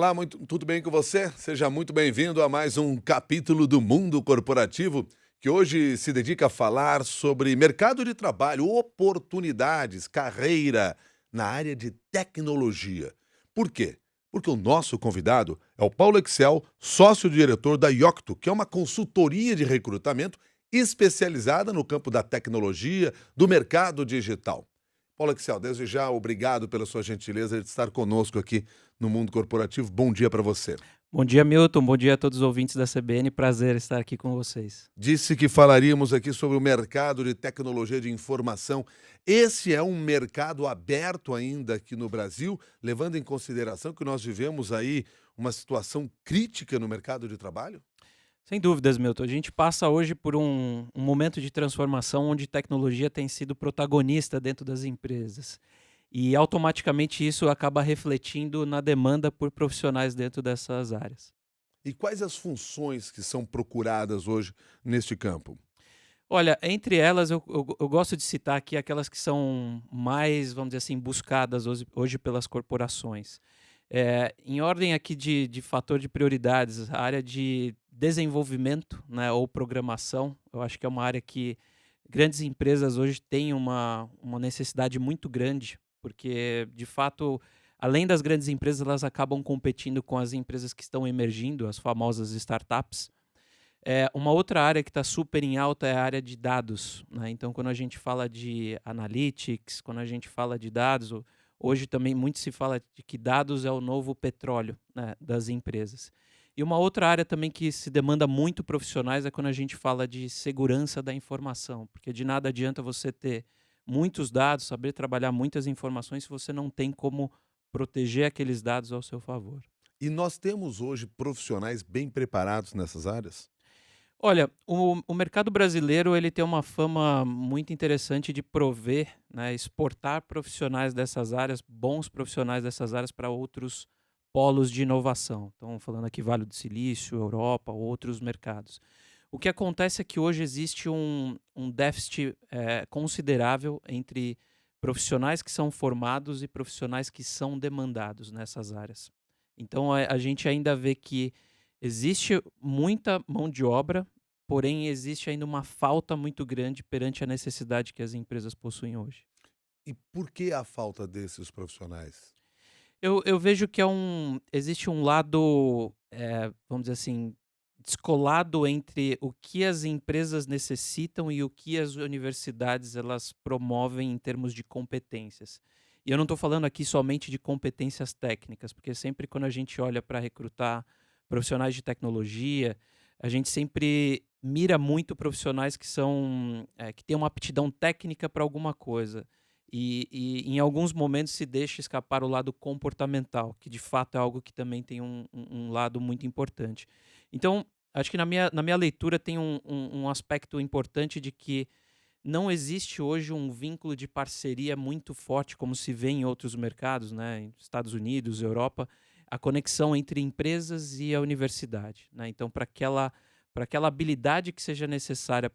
Olá, tudo bem com você? Seja muito bem-vindo a mais um capítulo do Mundo Corporativo, que hoje se dedica a falar sobre mercado de trabalho, oportunidades, carreira na área de tecnologia. Por quê? Porque o nosso convidado é o Paulo Excel, sócio-diretor da Yocto, que é uma consultoria de recrutamento especializada no campo da tecnologia, do mercado digital. Paulo Excel, desde já, obrigado pela sua gentileza de estar conosco aqui no Mundo Corporativo. Bom dia para você. Bom dia, Milton. Bom dia a todos os ouvintes da CBN. Prazer estar aqui com vocês. Disse que falaríamos aqui sobre o mercado de tecnologia de informação. Esse é um mercado aberto ainda aqui no Brasil, levando em consideração que nós vivemos aí uma situação crítica no mercado de trabalho? Sem dúvidas, Milton. A gente passa hoje por um momento de transformação onde tecnologia tem sido protagonista dentro das empresas. E automaticamente isso acaba refletindo na demanda por profissionais dentro dessas áreas. E quais as funções que são procuradas hoje neste campo? Olha, entre elas eu gosto de citar aqui aquelas que são mais, vamos dizer assim, buscadas hoje pelas corporações. Em ordem aqui de fator de prioridades, a área de desenvolvimento, né, ou programação, eu acho que é uma área que grandes empresas hoje têm uma necessidade muito grande, porque, de fato, além das grandes empresas, elas acabam competindo com as empresas que estão emergindo, as famosas startups. Uma outra área que está super em alta é a área de dados, né? Então, quando a gente fala de analytics, quando a gente fala de dados, hoje também muito se fala de que dados é o novo petróleo, né, das empresas. E uma outra área também que se demanda muito profissionais é quando a gente fala de segurança da informação, porque de nada adianta você ter muitos dados, saber trabalhar muitas informações se você não tem como proteger aqueles dados ao seu favor. E nós temos hoje profissionais bem preparados nessas áreas? Olha, o mercado brasileiro ele tem uma fama muito interessante de prover, né, exportar profissionais dessas áreas, bons profissionais dessas áreas para outros polos de inovação. Então, falando aqui Vale do Silício, Europa, outros mercados. O que acontece é que hoje existe um déficit considerável entre profissionais que são formados e profissionais que são demandados nessas áreas. Então, a gente ainda vê que existe muita mão de obra, porém existe ainda uma falta muito grande perante a necessidade que as empresas possuem hoje. E por que a falta desses profissionais? Eu vejo que existe um lado, vamos dizer assim, descolado entre o que as empresas necessitam e o que as universidades elas promovem em termos de competências. E eu não estou falando aqui somente de competências técnicas, porque sempre quando a gente olha para recrutar profissionais de tecnologia, a gente sempre mira muito profissionais que que têm uma aptidão técnica para alguma coisa. E em alguns momentos se deixa escapar o lado comportamental, que de fato é algo que também tem um lado muito importante. Então, acho que na minha leitura tem um aspecto importante de que não existe hoje um vínculo de parceria muito forte, como se vê em outros mercados, né, em Estados Unidos, Europa, a conexão entre empresas e a universidade, né? Então, para aquela habilidade que seja necessária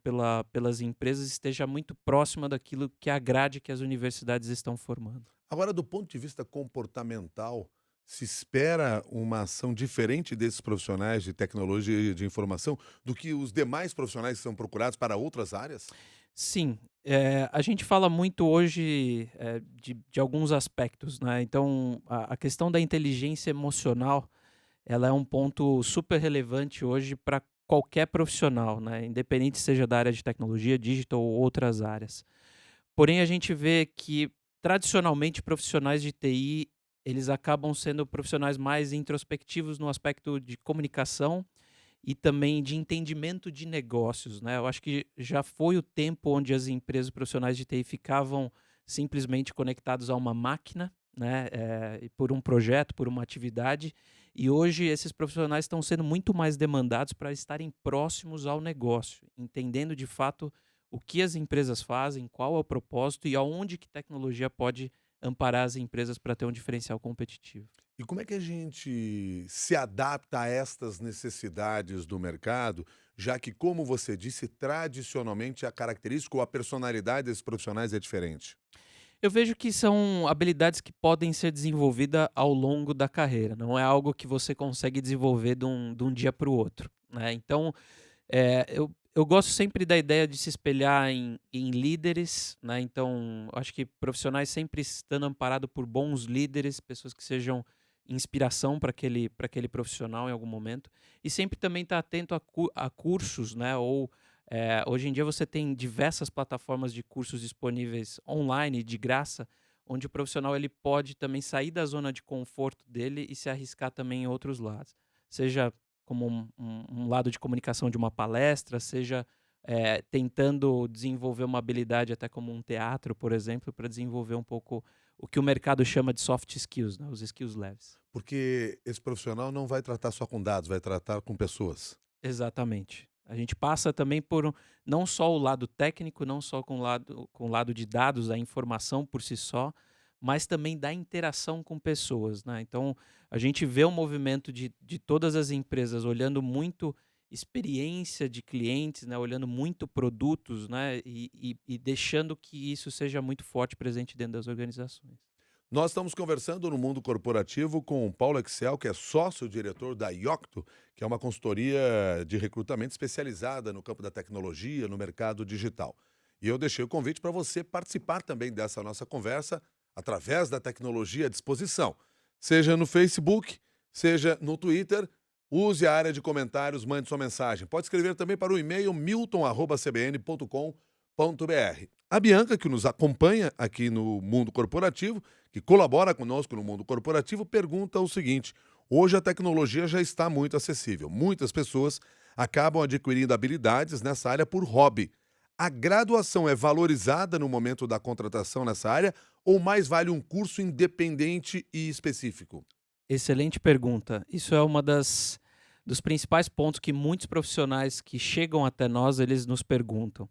pelas empresas esteja muito próxima daquilo que a grade que as universidades estão formando. Agora, do ponto de vista comportamental, se espera uma ação diferente desses profissionais de tecnologia e de informação do que os demais profissionais que são procurados para outras áreas? Sim, a gente fala muito hoje, de alguns aspectos, né, então a questão da inteligência emocional, ela é um ponto super relevante hoje para qualquer profissional, né, independente seja da área de tecnologia, digital ou outras áreas. Porém, a gente vê que, tradicionalmente, profissionais de TI, eles acabam sendo profissionais mais introspectivos no aspecto de comunicação e também de entendimento de negócios, né. Eu acho que já foi o tempo onde as empresas profissionais de TI ficavam simplesmente conectados a uma máquina, né, e por um projeto, por uma atividade, e hoje esses profissionais estão sendo muito mais demandados para estarem próximos ao negócio, entendendo de fato o que as empresas fazem, qual é o propósito e aonde que tecnologia pode amparar as empresas para ter um diferencial competitivo. E como é que a gente se adapta a estas necessidades do mercado, já que, como você disse, tradicionalmente a característica ou a personalidade desses profissionais é diferente? Eu vejo que são habilidades que podem ser desenvolvidas ao longo da carreira, não é algo que você consegue desenvolver de um dia para o outro, né. Então, eu gosto sempre da ideia de se espelhar em líderes, né, então acho que profissionais sempre estando amparado por bons líderes, pessoas que sejam inspiração para aquele profissional em algum momento, e sempre também estar atento a cursos, né, ou, hoje em dia você tem diversas plataformas de cursos disponíveis online de graça, onde o profissional ele pode também sair da zona de conforto dele e se arriscar também em outros lados. Seja como um lado de comunicação de uma palestra, seja, tentando desenvolver uma habilidade até como um teatro, por exemplo, para desenvolver um pouco o que o mercado chama de soft skills, né, os skills leves. Porque esse profissional não vai tratar só com dados, vai tratar com pessoas. Exatamente. A gente passa também não só o lado técnico, não só com o lado de dados, a informação por si só, mas também da interação com pessoas, né. Então, a gente vê o movimento de todas as empresas olhando muito experiência de clientes, né, olhando muito produtos, né, e deixando que isso seja muito forte presente dentro das organizações. Nós estamos conversando no mundo corporativo com o Paulo Excel, que é sócio-diretor da Yocto, que é uma consultoria de recrutamento especializada no campo da tecnologia, no mercado digital. E eu deixei o convite para você participar também dessa nossa conversa através da tecnologia à disposição. Seja no Facebook, seja no Twitter, use a área de comentários, mande sua mensagem. Pode escrever também para o e-mail milton@cbn.com.br. A Bianca, que nos acompanha aqui no mundo corporativo, que colabora conosco no mundo corporativo, pergunta o seguinte: hoje a tecnologia já está muito acessível. Muitas pessoas acabam adquirindo habilidades nessa área por hobby. A graduação é valorizada no momento da contratação nessa área ou mais vale um curso independente e específico? Excelente pergunta. Isso é uma dos principais pontos que muitos profissionais que chegam até nós, eles nos perguntam.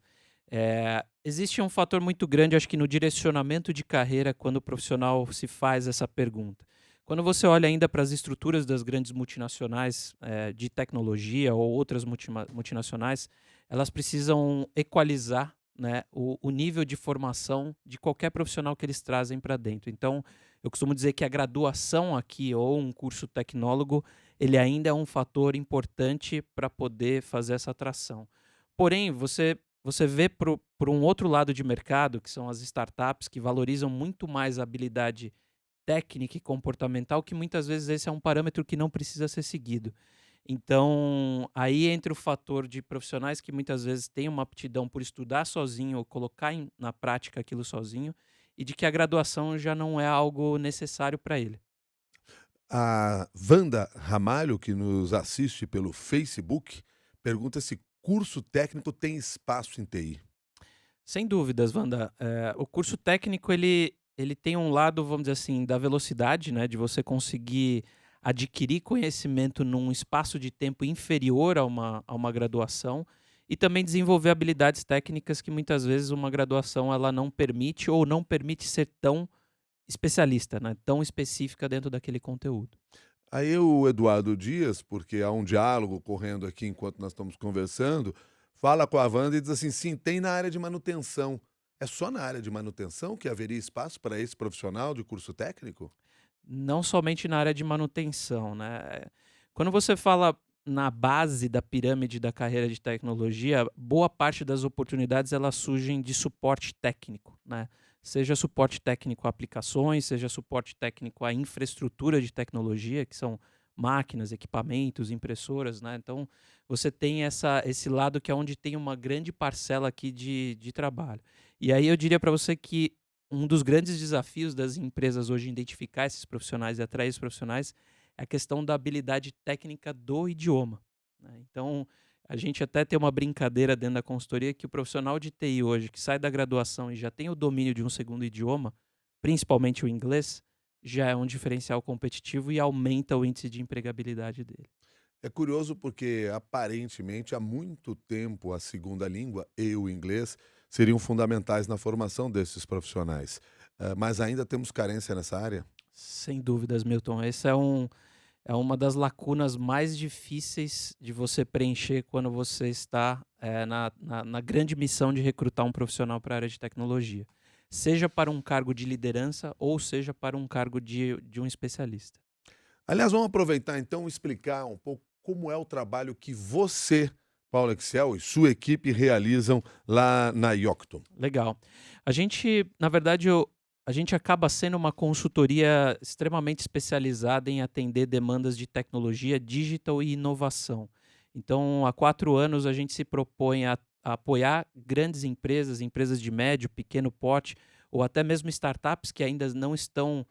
Existe um fator muito grande, acho que no direcionamento de carreira, quando o profissional se faz essa pergunta. Quando você olha ainda para as estruturas das grandes multinacionais, de tecnologia ou outras multinacionais, elas precisam equalizar, né, o nível de formação de qualquer profissional que eles trazem para dentro. Então, eu costumo dizer que a graduação aqui ou um curso tecnólogo, ele ainda é um fator importante para poder fazer essa atração. Porém, você vê por um outro lado de mercado, que são as startups, que valorizam muito mais a habilidade técnica e comportamental, que muitas vezes esse é um parâmetro que não precisa ser seguido. Então, aí entra o fator de profissionais que muitas vezes têm uma aptidão por estudar sozinho ou colocar na prática aquilo sozinho, e de que a graduação já não é algo necessário para ele. A Wanda Ramalho, que nos assiste pelo Facebook, pergunta se curso técnico tem espaço em TI. Sem dúvidas, Wanda. O curso técnico ele tem um lado, vamos dizer assim, da velocidade, né, de você conseguir adquirir conhecimento num espaço de tempo inferior a uma graduação, e também desenvolver habilidades técnicas que muitas vezes uma graduação ela não permite ou não permite ser tão especialista, né, tão específica dentro daquele conteúdo. Aí o Eduardo Dias, porque há um diálogo correndo aqui enquanto nós estamos conversando, fala com a Wanda e diz assim: sim, tem na área de manutenção. É só na área de manutenção que haveria espaço para esse profissional de curso técnico? Não somente na área de manutenção, né. Quando você fala na base da pirâmide da carreira de tecnologia, boa parte das oportunidades elas surgem de suporte técnico, né. Seja suporte técnico a aplicações, seja suporte técnico à infraestrutura de tecnologia, que são máquinas, equipamentos, impressoras, né. Então, você tem esse lado que é onde tem uma grande parcela aqui de trabalho. E aí eu diria para você que um dos grandes desafios das empresas hoje em identificar esses profissionais e atrair esses profissionais é a questão da habilidade técnica do idioma, né. Então, a gente até tem uma brincadeira dentro da consultoria que o profissional de TI hoje que sai da graduação e já tem o domínio de um segundo idioma, principalmente o inglês, já é um diferencial competitivo e aumenta o índice de empregabilidade dele. É curioso porque, aparentemente, há muito tempo a segunda língua e o inglês seriam fundamentais na formação desses profissionais. Mas ainda temos carência nessa área? Sem dúvidas, Milton. Esse é uma das lacunas mais difíceis de você preencher quando você está, na grande missão de recrutar um profissional para a área de tecnologia. seja para um cargo de liderança ou seja para um cargo de um especialista. Aliás, vamos aproveitar então e explicar um pouco como é o trabalho que você, Paulo Excel e sua equipe realizam lá na Yocto. Legal. A gente, na verdade, a gente acaba sendo uma consultoria extremamente especializada em atender demandas de tecnologia, digital e inovação. Então, há 4 anos, a gente se propõe a apoiar grandes empresas, empresas de médio, pequeno porte, ou até mesmo startups que ainda não estão,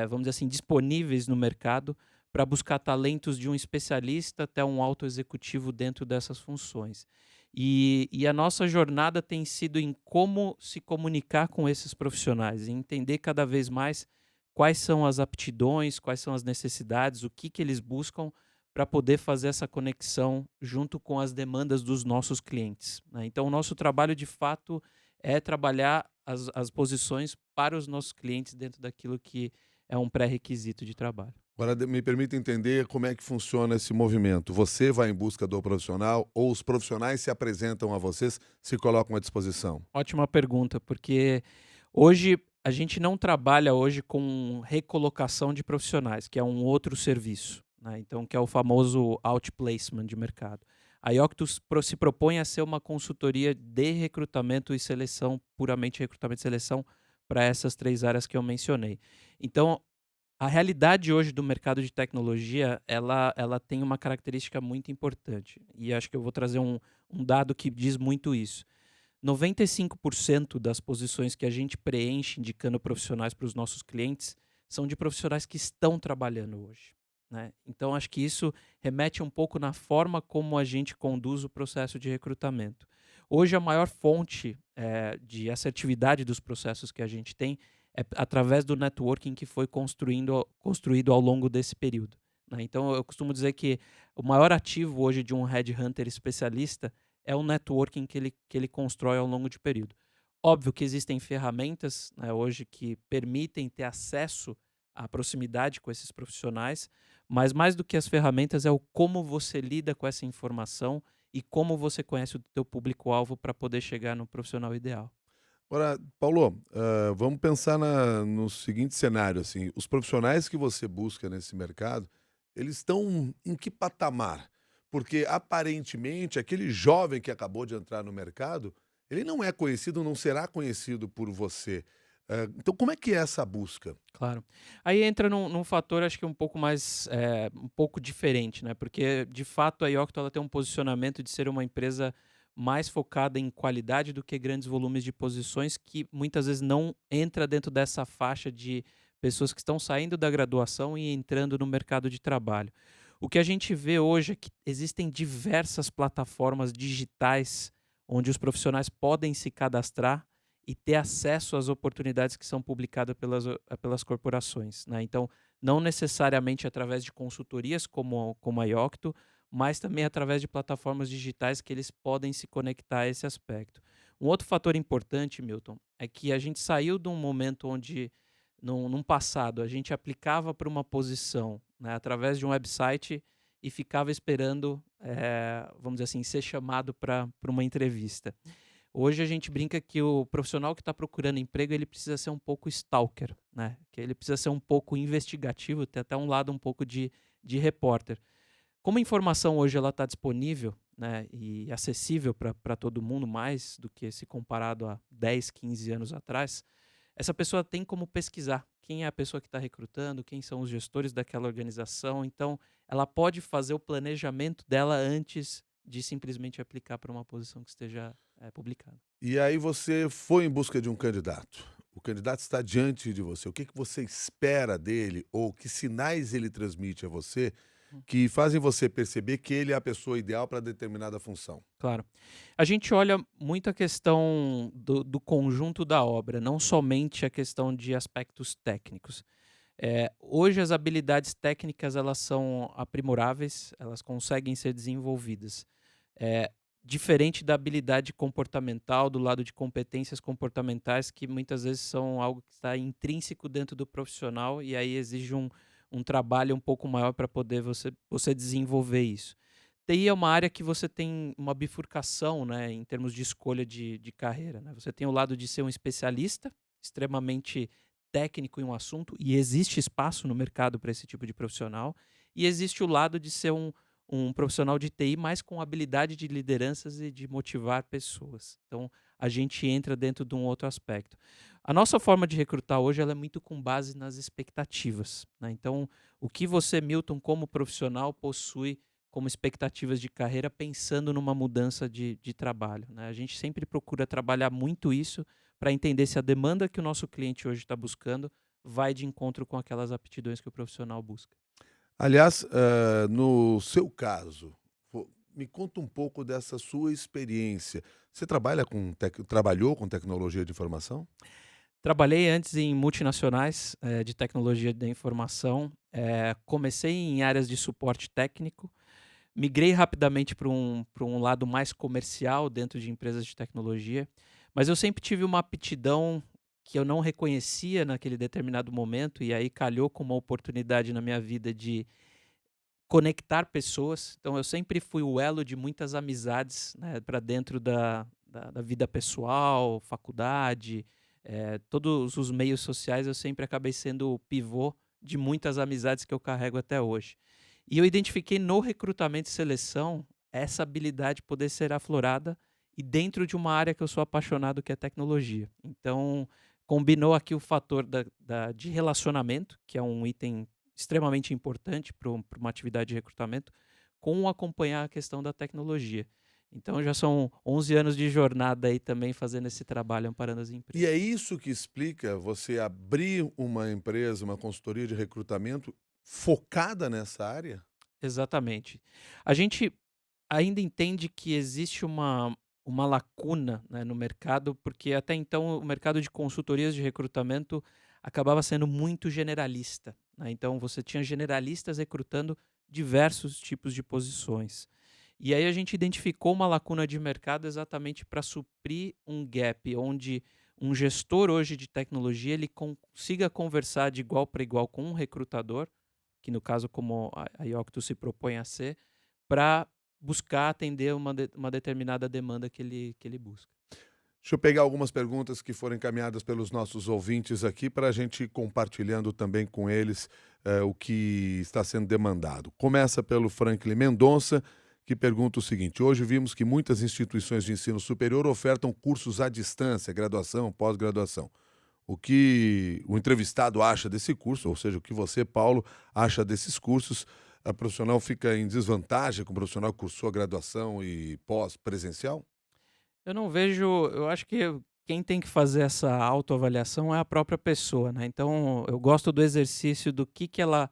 vamos dizer assim, disponíveis no mercado, para buscar talentos de um especialista até um alto executivo dentro dessas funções. E a nossa jornada tem sido em como se comunicar com esses profissionais, em entender cada vez mais quais são as aptidões, quais são as necessidades, o que eles buscam para poder fazer essa conexão junto com as demandas dos nossos clientes, né. Então o nosso trabalho, de fato, é trabalhar as posições para os nossos clientes dentro daquilo que é um pré-requisito de trabalho. Agora me permita entender como é que funciona esse movimento. Você vai em busca do profissional ou os profissionais se apresentam a vocês, se colocam à disposição? Ótima pergunta, porque hoje a gente não trabalha hoje com recolocação de profissionais, que é um outro serviço, né, então que é o famoso outplacement de mercado. A Yoctus se propõe a ser uma consultoria de recrutamento e seleção, puramente recrutamento e seleção, para essas 3 áreas que eu mencionei. Então, a realidade hoje do mercado de tecnologia, ela tem uma característica muito importante, e acho que eu vou trazer um dado que diz muito isso. 95% das posições que a gente preenche indicando profissionais para os nossos clientes são de profissionais que estão trabalhando hoje, né. Então acho que isso remete um pouco na forma como a gente conduz o processo de recrutamento. Hoje a maior fonte, de assertividade dos processos que a gente tem é através do networking que foi construído ao longo desse período, né. Então eu costumo dizer que o maior ativo hoje de um headhunter especialista é o networking que ele constrói ao longo de período. Óbvio que existem ferramentas, né, hoje que permitem ter acesso à proximidade com esses profissionais, mas mais do que as ferramentas é o como você lida com essa informação e como você conhece o teu público-alvo para poder chegar no profissional ideal. Agora, Paulo, vamos pensar no seguinte cenário, assim, os profissionais que você busca nesse mercado, eles estão em que patamar? Porque aparentemente aquele jovem que acabou de entrar no mercado, ele não é conhecido, não será conhecido por você. Então como é que é essa busca? Claro. Aí entra num fator, acho que um pouco mais, um pouco diferente, né, porque de fato a Yocto ela tem um posicionamento de ser uma empresa mais focada em qualidade do que grandes volumes de posições, que muitas vezes não entra dentro dessa faixa de pessoas que estão saindo da graduação e entrando no mercado de trabalho. O que a gente vê hoje é que existem diversas plataformas digitais onde os profissionais podem se cadastrar e ter acesso às oportunidades que são publicadas pelas corporações, né. Então, não necessariamente através de consultorias como a Yocto, mas também através de plataformas digitais que eles podem se conectar a esse aspecto. Um outro fator importante, Milton, é que a gente saiu de um momento onde, num passado, a gente aplicava para uma posição, né, através de um website e ficava esperando, vamos dizer assim, ser chamado para uma entrevista. Hoje a gente brinca que o profissional que está procurando emprego, ele precisa ser um pouco stalker, né, que ele precisa ser um pouco investigativo, ter até um lado um pouco de repórter. Como a informação hoje ela está disponível, né, e acessível para todo mundo, mais do que se comparado a 10, 15 anos atrás, essa pessoa tem como pesquisar quem é a pessoa que está recrutando, quem são os gestores daquela organização, então ela pode fazer o planejamento dela antes de simplesmente aplicar para uma posição que esteja, publicada. E aí você foi em busca de um candidato. O candidato está diante de você. O que que você espera dele ou que sinais ele transmite a você que fazem você perceber que ele é a pessoa ideal para determinada função? Claro. A gente olha muito a questão do conjunto da obra, não somente a questão de aspectos técnicos. Hoje as habilidades técnicas elas são aprimoráveis, elas conseguem ser desenvolvidas. Eh, Diferente da habilidade comportamental, do lado de competências comportamentais, que muitas vezes são algo que está intrínseco dentro do profissional e aí exige um trabalho um pouco maior para poder você desenvolver isso. TI é uma área que você tem uma bifurcação, né, em termos de escolha de carreira, né. Você tem o lado de ser um especialista, extremamente técnico em um assunto, e existe espaço no mercado para esse tipo de profissional, e existe o lado de ser um profissional de TI, mas com habilidade de lideranças e de motivar pessoas. Então, a gente entra dentro de um outro aspecto. A nossa forma de recrutar hoje ela é muito com base nas expectativas, né? Então, o que você, Milton, como profissional, possui como expectativas de carreira pensando numa mudança de trabalho, né? A gente sempre procura trabalhar muito isso para entender se a demanda que o nosso cliente hoje está buscando vai de encontro com aquelas aptidões que o profissional busca. Aliás, no seu caso, me conta um pouco dessa sua experiência. Você trabalhou com tecnologia de informação? Trabalhei antes em multinacionais, de tecnologia da informação, comecei em áreas de suporte técnico, migrei rapidamente para um lado mais comercial dentro de empresas de tecnologia, mas eu sempre tive uma aptidão que eu não reconhecia naquele determinado momento, e aí calhou com uma oportunidade na minha vida de conectar pessoas. Então eu sempre fui o elo de muitas amizades, né, para dentro da vida pessoal, faculdade, todos os meios sociais, eu sempre acabei sendo o pivô de muitas amizades que eu carrego até hoje. E eu identifiquei no recrutamento e seleção essa habilidade poder ser aflorada e dentro de uma área que eu sou apaixonado, que é tecnologia. Então, combinou aqui o fator de relacionamento, que é um item extremamente importante para uma atividade de recrutamento, com acompanhar a questão da tecnologia. Então já são 11 anos de jornada aí também fazendo esse trabalho amparando as E é empresas. isso que explica você abrir uma empresa, uma consultoria de recrutamento focada nessa área? Exatamente. A gente ainda entende que existe uma lacuna, né, no mercado, porque até então o mercado de consultorias de recrutamento acabava sendo muito generalista, né? Então você tinha generalistas recrutando diversos tipos de posições. E aí a gente identificou uma lacuna de mercado exatamente para suprir um gap, onde um gestor hoje de tecnologia ele consiga conversar de igual para igual com um recrutador, que no caso como a Yocto se propõe a ser, para buscar atender uma determinada demanda que ele busca. Deixa eu pegar algumas perguntas que foram encaminhadas pelos nossos ouvintes aqui para a gente ir compartilhando também com eles o que está sendo demandado. Começa pelo Franklin Mendonça, que pergunta o seguinte: hoje vimos que muitas instituições de ensino superior ofertam cursos à distância, graduação, pós-graduação. O que o entrevistado acha desse curso, ou seja, o que você, Paulo, acha desses cursos? A profissional fica em desvantagem com o profissional que cursou a graduação e pós-presencial? Eu não vejo, eu acho que quem tem que fazer essa autoavaliação é a própria pessoa, né? Então, eu gosto do exercício do que ela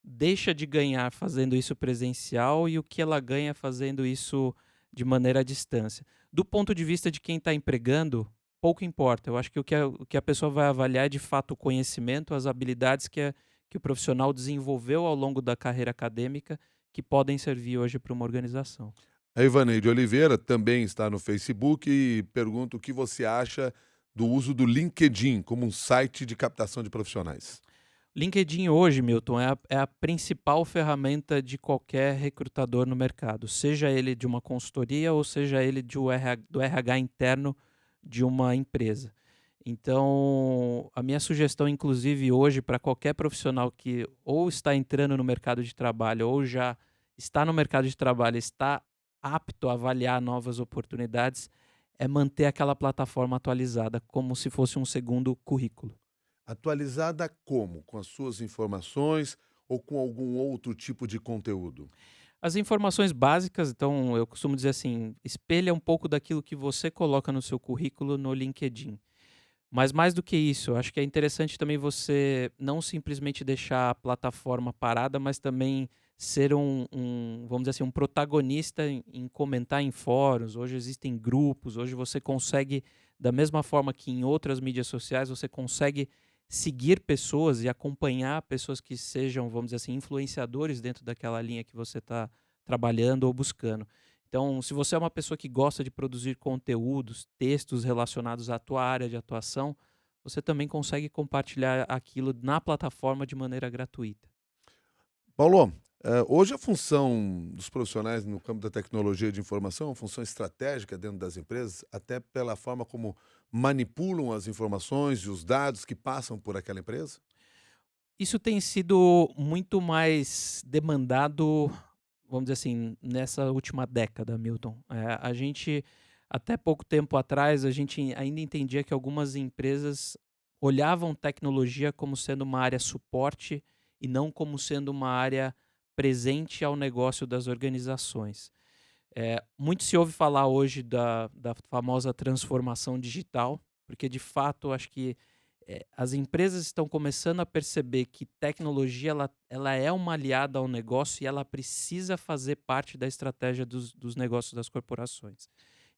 deixa de ganhar fazendo isso presencial e o que ela ganha fazendo isso de maneira à distância. Do ponto de vista de quem está empregando, pouco importa. Eu acho que o que a pessoa vai avaliar é de fato o conhecimento, as habilidades que o profissional desenvolveu ao longo da carreira acadêmica que podem servir hoje para uma organização. A Ivaneide Oliveira também está no Facebook e pergunta o que você acha do uso do LinkedIn como um site de captação de profissionais. LinkedIn hoje, Milton, é a principal ferramenta de qualquer recrutador no mercado, seja ele de uma consultoria ou seja ele do RH interno de uma empresa. Então, a minha sugestão, inclusive, hoje, para qualquer profissional que ou está entrando no mercado de trabalho ou já está no mercado de trabalho, está apto a avaliar novas oportunidades, é manter aquela plataforma atualizada, como se fosse um segundo currículo. Atualizada como? Com as suas informações ou com algum outro tipo de conteúdo? As informações básicas, então, eu costumo dizer assim, espelha um pouco daquilo que você coloca no seu currículo no LinkedIn. Mas mais do que isso, eu acho que é interessante também você não simplesmente deixar a plataforma parada, mas também ser vamos dizer assim, um protagonista em comentar em fóruns. Hoje existem grupos, hoje você consegue, da mesma forma que em outras mídias sociais, você consegue seguir pessoas e acompanhar pessoas que sejam, vamos dizer assim, influenciadores dentro daquela linha que você está trabalhando ou buscando. Então, se você é uma pessoa que gosta de produzir conteúdos, textos relacionados à tua área de atuação, você também consegue compartilhar aquilo na plataforma de maneira gratuita. Paulo, Hoje a função dos profissionais no campo da tecnologia de informação é uma função estratégica dentro das empresas, até pela forma como manipulam as informações e os dados que passam por aquela empresa? Isso tem sido muito mais demandado, vamos dizer assim, nessa última década, Milton. A gente, até pouco tempo atrás, a gente ainda entendia que algumas empresas olhavam tecnologia como sendo uma área suporte e não como sendo uma área presente ao negócio das organizações. Muito se ouve falar hoje da famosa transformação digital, porque de fato acho que as empresas estão começando a perceber que tecnologia ela é uma aliada ao negócio e ela precisa fazer parte da estratégia dos negócios das corporações.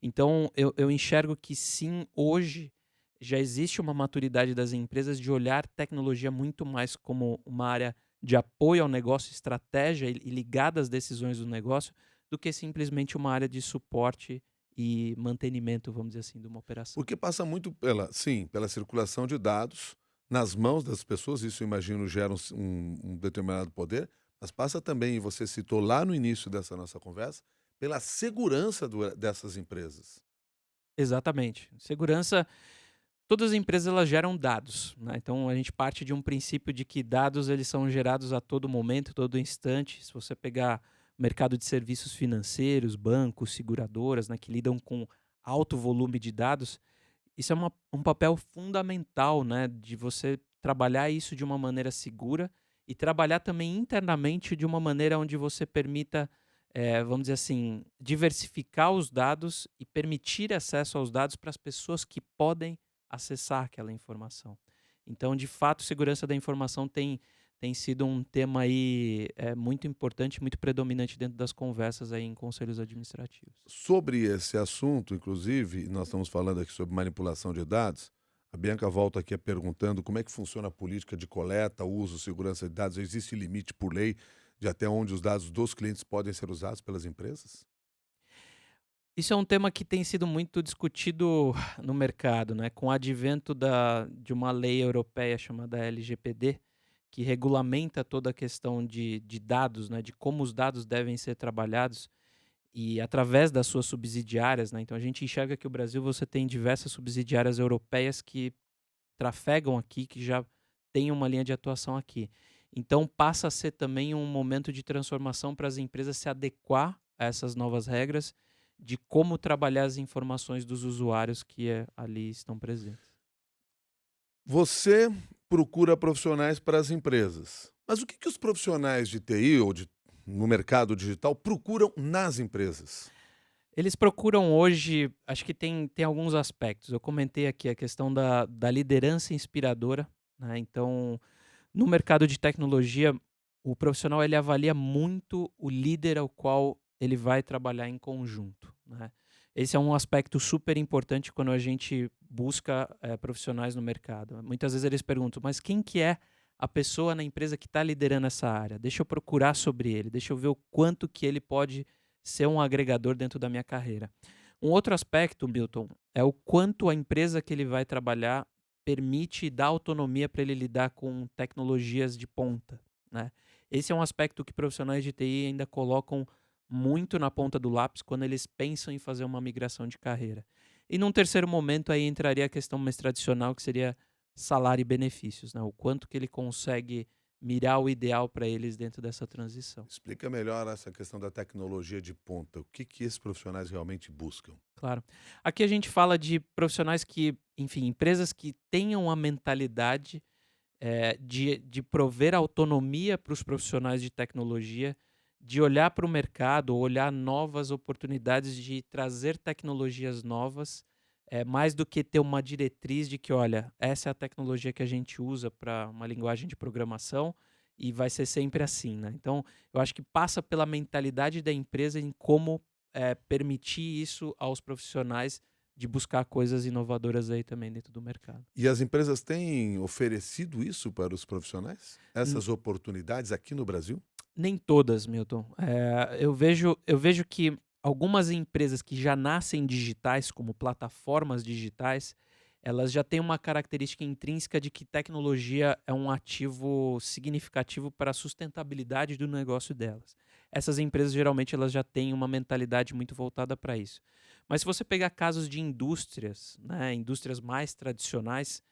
Então eu enxergo que sim, hoje já existe uma maturidade das empresas de olhar tecnologia muito mais como uma área de apoio ao negócio, estratégia e ligada às decisões do negócio, do que simplesmente uma área de suporte e mantenimento, vamos dizer assim, de uma operação. Porque passa muito pela, sim, pela circulação de dados nas mãos das pessoas, isso eu imagino gera um determinado poder, mas passa também, e você citou lá no início dessa nossa conversa, pela segurança dessas empresas. Exatamente. Segurança, todas as empresas elas geram dados, né? Então a gente parte de um princípio de que dados eles são gerados a todo momento, todo instante. Se você pegar mercado de serviços financeiros, bancos, seguradoras, né, que lidam com alto volume de dados, isso é um papel fundamental, né, de você trabalhar isso de uma maneira segura e trabalhar também internamente de uma maneira onde você permita, vamos dizer assim, diversificar os dados e permitir acesso aos dados para as pessoas que podem acessar aquela informação. Então, de fato, segurança da informação tem sido um tema aí muito importante, muito predominante dentro das conversas aí em conselhos administrativos. Sobre esse assunto, inclusive, nós estamos falando aqui sobre manipulação de dados. A Bianca volta aqui perguntando como é que funciona a política de coleta, uso, segurança de dados. Existe limite por lei de até onde os dados dos clientes podem ser usados pelas empresas? Isso é um tema que tem sido muito discutido no mercado, né? Com o advento de uma lei europeia chamada LGPD, que regulamenta toda a questão de dados, né? De como os dados devem ser trabalhados e através das suas subsidiárias, né? Então a gente enxerga que o Brasil você tem diversas subsidiárias europeias que trafegam aqui, que já têm uma linha de atuação aqui. Então passa a ser também um momento de transformação para as empresas se adequar a essas novas regras de como trabalhar as informações dos usuários que ali estão presentes. Você procura profissionais para as empresas. Mas o que que os profissionais de TI no mercado digital procuram nas empresas? Eles procuram hoje, acho que tem alguns aspectos. Eu comentei aqui a questão da liderança inspiradora, né? Então, no mercado de tecnologia, o profissional ele avalia muito o líder ao qual ele vai trabalhar em conjunto, né? Esse é um aspecto super importante quando a gente busca profissionais no mercado. Muitas vezes eles perguntam, mas quem que é a pessoa na empresa que está liderando essa área? Deixa eu procurar sobre ele, deixa eu ver o quanto que ele pode ser um agregador dentro da minha carreira. Um outro aspecto, Milton, é o quanto a empresa que ele vai trabalhar permite dar autonomia para ele lidar com tecnologias de ponta, né? Esse é um aspecto que profissionais de TI ainda colocam muito na ponta do lápis quando eles pensam em fazer uma migração de carreira. E num terceiro momento aí entraria a questão mais tradicional, que seria salário e benefícios, né? O quanto que ele consegue mirar o ideal para eles dentro dessa transição. Explica melhor essa questão da tecnologia de ponta. O que que esses profissionais realmente buscam? Claro. Aqui a gente fala de profissionais que, enfim, empresas que tenham a mentalidade de prover autonomia para os profissionais de tecnologia, de olhar para o mercado, olhar novas oportunidades de trazer tecnologias novas, mais do que ter uma diretriz de que, olha, essa é a tecnologia que a gente usa para uma linguagem de programação e vai ser sempre assim, né? Então, eu acho que passa pela mentalidade da empresa em como permitir isso aos profissionais de buscar coisas inovadoras aí também dentro do mercado. E as empresas têm oferecido isso para os profissionais? N Essas oportunidades aqui no Brasil? Nem todas, Milton. Eu vejo que algumas empresas que já nascem digitais, como plataformas digitais, elas já têm uma característica intrínseca de que tecnologia é um ativo significativo para a sustentabilidade do negócio delas. Essas empresas geralmente elas já têm uma mentalidade muito voltada para isso. Mas se você pegar casos de indústrias, né, indústrias mais tradicionais,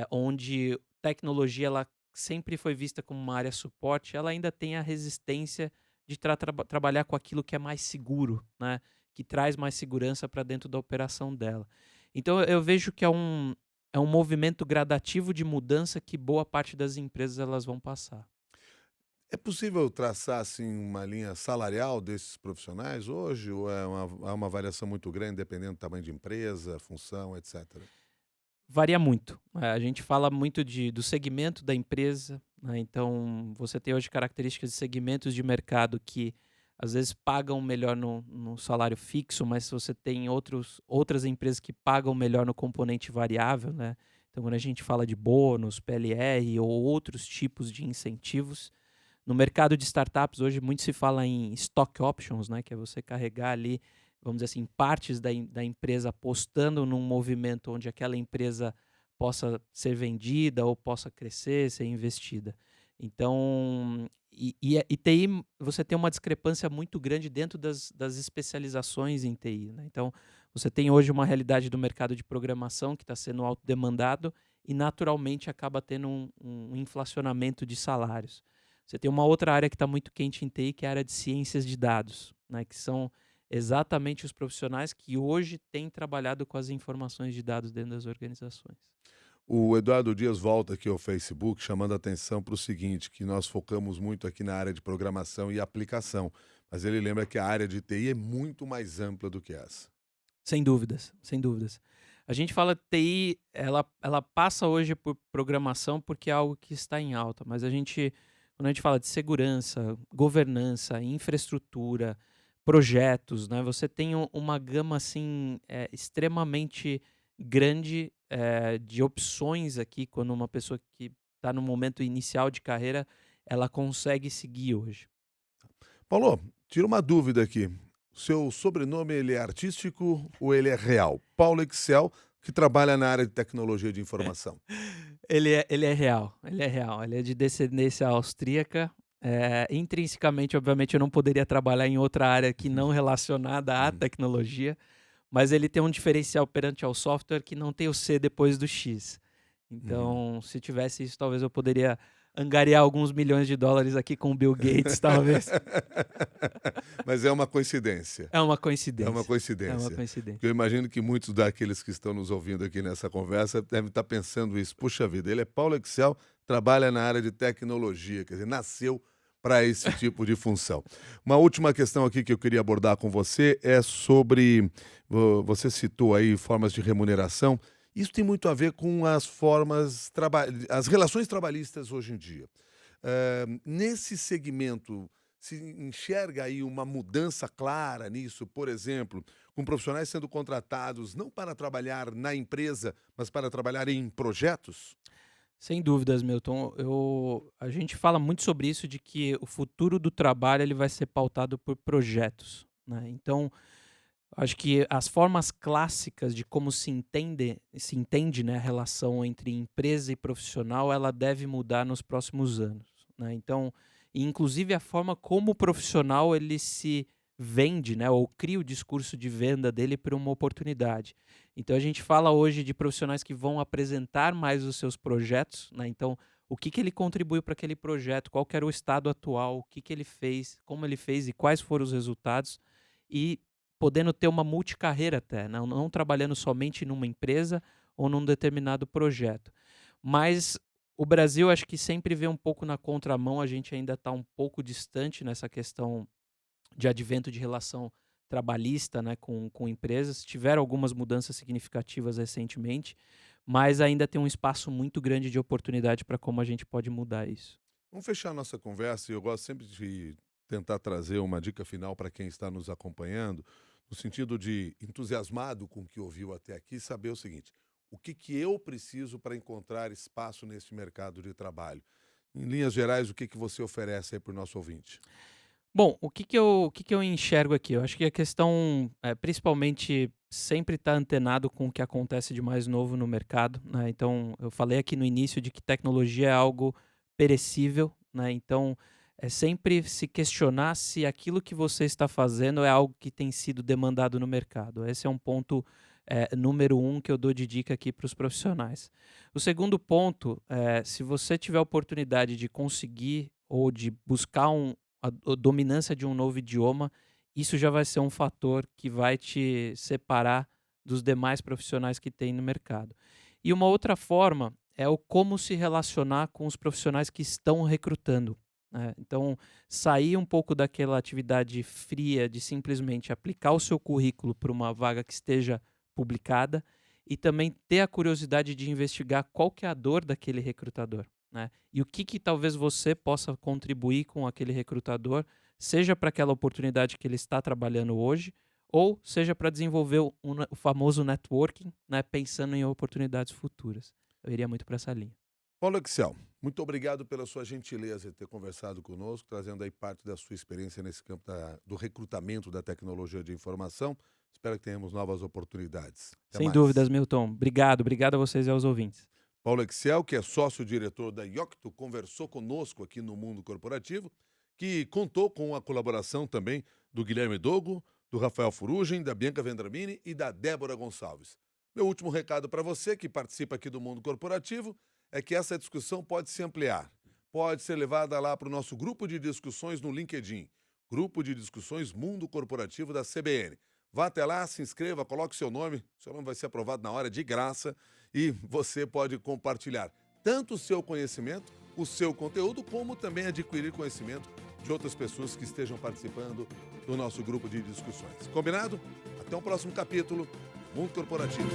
onde tecnologia ela sempre foi vista como uma área suporte, ela ainda tem a resistência de trabalhar com aquilo que é mais seguro, né, que traz mais segurança para dentro da operação dela. Então eu vejo que é um movimento gradativo de mudança que boa parte das empresas elas vão passar. É possível traçar, assim, uma linha salarial desses profissionais hoje ou há uma variação muito grande dependendo do tamanho de empresa, função, etcétera? Varia muito. A gente fala muito do segmento da empresa, né, então você tem hoje características de segmentos de mercado que às vezes pagam melhor no salário fixo, mas você tem outras empresas que pagam melhor no componente variável, né. Então quando a gente fala de bônus, PLR ou outros tipos de incentivos, no mercado de startups hoje muito se fala em stock options, né, que é você carregar ali, vamos dizer assim, partes da empresa apostando num movimento onde aquela empresa possa ser vendida ou possa crescer, ser investida. Então, e TI, você tem uma discrepância muito grande dentro das especializações em TI, né. Então, você tem hoje uma realidade do mercado de programação que está sendo autodemandado e naturalmente acaba tendo um inflacionamento de salários. Você tem uma outra área que está muito quente em TI, que é a área de ciências de dados, né, que são exatamente os profissionais que hoje têm trabalhado com as informações de dados dentro das organizações. O Eduardo Dias volta aqui ao Facebook chamando a atenção para o seguinte, que nós focamos muito aqui na área de programação e aplicação, mas ele lembra que a área de TI é muito mais ampla do que essa. Sem dúvidas, sem dúvidas. A gente fala TI, ela passa hoje por programação porque é algo que está em alta, mas quando a gente fala de segurança, governança, infraestrutura, projetos, né, você tem uma gama assim extremamente grande de opções aqui quando uma pessoa que está no momento inicial de carreira ela consegue seguir hoje. Paulo, tira uma dúvida aqui. O seu sobrenome ele é artístico ou ele é real? Paulo Excel, que trabalha na área de tecnologia de informação. Ele é real, ele é de descendência austríaca, intrinsecamente, obviamente, eu não poderia trabalhar em outra área que não relacionada à Uhum. tecnologia, mas ele tem um diferencial perante ao software que não tem o C depois do X. Uhum. Então, se tivesse isso, talvez eu poderia angariar alguns milhões de dólares aqui com o Bill Gates, talvez. Mas é uma coincidência. É uma É uma coincidência, é uma coincidência. Porque coincidência. eu imagino que muitos daqueles que estão nos ouvindo aqui nessa conversa devem estar pensando isso. Puxa vida, ele é Paulo Excel, trabalha na área de tecnologia, quer dizer, nasceu para esse tipo de função. Uma última questão aqui que eu queria abordar com você é sobre, você citou aí formas de remuneração. Isso tem muito a ver com as as relações trabalhistas hoje em dia. Nesse segmento, se enxerga aí uma mudança clara nisso, por exemplo, com profissionais sendo contratados não para trabalhar na empresa, mas para trabalhar em projetos? Sem dúvidas, Milton. A gente fala muito sobre isso, de que o futuro do trabalho ele vai ser pautado por projetos, né? Então, acho que as formas clássicas de como se entende, né, a relação entre empresa e profissional, ela deve mudar nos próximos anos, né? Então, e inclusive a forma como o profissional ele se vende, né, ou cria o discurso de venda dele para uma oportunidade. Então a gente fala hoje de profissionais que vão apresentar mais os seus projetos, né? Então, o que que ele contribuiu para aquele projeto, qual que era o estado atual, o que que ele fez, como ele fez e quais foram os resultados. E podendo ter uma multicarreira até, não trabalhando somente numa empresa ou num determinado projeto. Mas o Brasil acho que sempre vê um pouco na contramão, a gente ainda está um pouco distante nessa questão de advento de relação trabalhista, né, com empresas. Tiveram algumas mudanças significativas recentemente, mas ainda tem um espaço muito grande de oportunidade para como a gente pode mudar isso. Vamos fechar a nossa conversa e eu gosto sempre de tentar trazer uma dica final para quem está nos acompanhando, no sentido de, entusiasmado com o que ouviu até aqui, saber o seguinte: o que que eu preciso para encontrar espaço nesse mercado de trabalho? Em linhas gerais, o que que você oferece aí para o nosso ouvinte? Bom, o que que eu enxergo aqui? Eu acho que a questão, principalmente sempre estar antenado com o que acontece de mais novo no mercado, né. Então, eu falei aqui no início de que tecnologia é algo perecível, né, então é sempre se questionar se aquilo que você está fazendo é algo que tem sido demandado no mercado. Esse é um ponto, número um que eu dou de dica aqui para os profissionais. O segundo ponto, se você tiver a oportunidade de conseguir ou de buscar a dominância de um novo idioma, isso já vai ser um fator que vai te separar dos demais profissionais que tem no mercado. E uma outra forma é o como se relacionar com os profissionais que estão recrutando, né. Então, sair um pouco daquela atividade fria de simplesmente aplicar o seu currículo para uma vaga que esteja publicada e também ter a curiosidade de investigar qual que é a dor daquele recrutador, né. E o que talvez você possa contribuir com aquele recrutador, seja para aquela oportunidade que ele está trabalhando hoje, ou seja para desenvolver o famoso networking, né, pensando em oportunidades futuras. Eu iria muito para essa linha. Paulo Excel, muito obrigado pela sua gentileza de ter conversado conosco, trazendo aí parte da sua experiência nesse campo do recrutamento da tecnologia de informação. Espero que tenhamos novas oportunidades. Até Sem mais. dúvidas, Milton. Obrigado, obrigado a vocês e aos ouvintes. Paulo Excel, que é sócio-diretor da Yocto, conversou conosco aqui no Mundo Corporativo, que contou com a colaboração também do Guilherme Dogo, do Rafael Furugem, da Bianca Vendramini e da Débora Gonçalves. Meu último recado para você que participa aqui do Mundo Corporativo é que essa discussão pode se ampliar, pode ser levada lá para o nosso grupo de discussões no LinkedIn, Grupo de Discussões Mundo Corporativo da CBN. Vá até lá, se inscreva, coloque seu nome vai ser aprovado na hora, de graça, e você pode compartilhar tanto o seu conhecimento, o seu conteúdo, como também adquirir conhecimento de outras pessoas que estejam participando do nosso grupo de discussões. Combinado? Até o próximo capítulo, Mundo Corporativo.